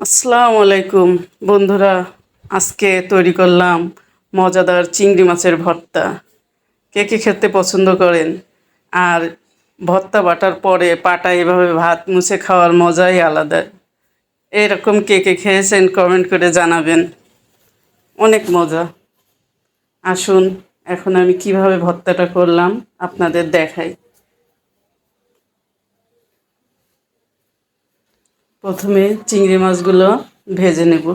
আসসালামু আলাইকুম বন্ধুরা। আজকে তৈরি করলাম মজাদার চিংড়ি মাছের ভর্তা। কে কে খেতে পছন্দ করেন? আর ভর্তা বাটার পরে পাটায় এভাবে ভাত মুছে খাওয়ার মজাই আলাদা। এরকম কে কে খেয়েছেন কমেন্ট করে জানাবেন। অনেক মজা। আসুন এখন আমি কিভাবে ভর্তাটা করলাম আপনাদের দেখাই। প্রথমে চিংড়ি মাছগুলো ভেজে নেব।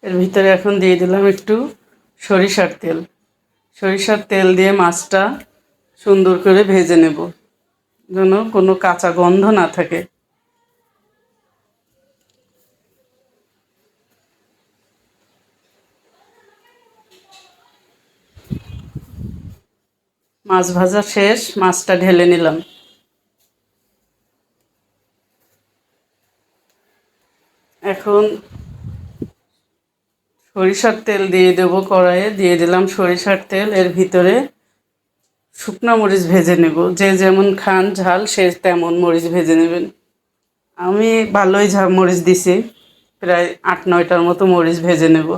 এর ভিতরে এখন দিয়ে দিলাম একটু সরিষার তেল। সরিষার তেল দিয়ে মাছটা সুন্দর করে ভেজে নেব, যেন কোনো কাঁচা গন্ধ না থাকে। মাছ ভাজা শেষ, মাছটা ঢেলে নিলাম। এখন সরিষার তেল দিয়ে দেব কড়াইয়ে। দিয়ে দিলাম সরিষার তেল। এর ভিতরে শুকনো মরিচ ভেজে নেব। যে যেমন খান ঝাল সে তেমন মরিচ ভেজে নেবেন। আমি ভালোই মরিচ দিছি, প্রায় 8-9টার মতো মরিচ ভেজে নেব।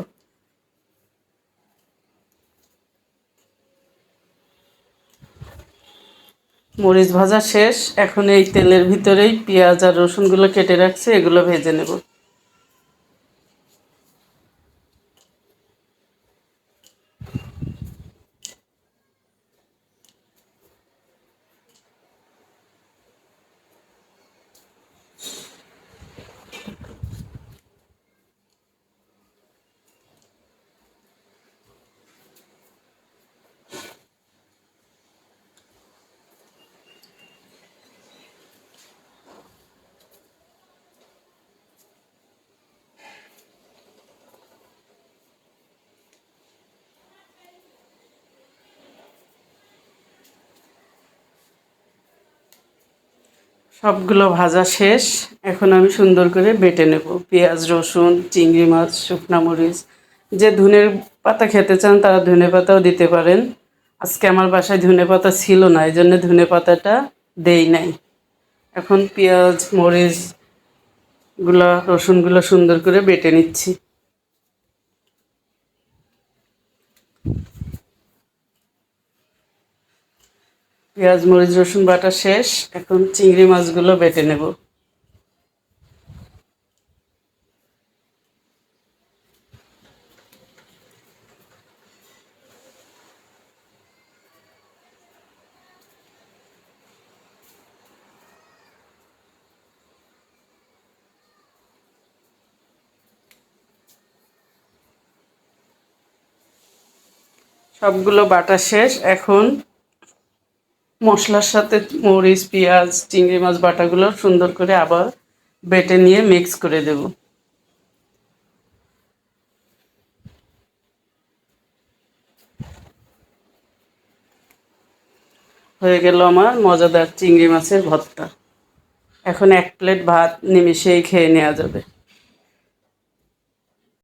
মরিচ ভাজা শেষ। এখন এই তেলের ভিতরেই পেঁয়াজ আর রসুনগুলো কেটে রাখছি, এগুলো ভেজে নেব। সবগুলো ভাজা শেষ। এখন আমি সুন্দর করে বেটে নেব পেঁয়াজ, রসুন, চিংড়ি মাছ, শুকনা মরিচ। যে ধনের পাতা খেতে চান তারা ধনে পাতাও দিতে পারেন। আজকে আমার বাসায় ধনে পাতা ছিল না, এই জন্য ধনে পাতাটা দেই নাই। এখন পেঁয়াজ, মরিচগুলো, রসুনগুলো সুন্দর করে বেটে নিচ্ছি। পেঁয়াজ, মরিচ, রসুন বাটা শেষ। এখন চিংড়ি মাছগুলো বেটে নেব। সবগুলো বাটা শেষ। এখন মশলার সাথে মরিচ, পেঁয়াজ, চিংড়ি মাছ বাটাগুলো সুন্দর করে আবার বেটে নিয়ে মিক্স করে দেব। হয়ে গেল আমার মজাদার চিংড়ি মাছের ভর্তা। এখন 1 প্লেট ভাত নিমেষেই খেয়ে নেওয়া যাবে।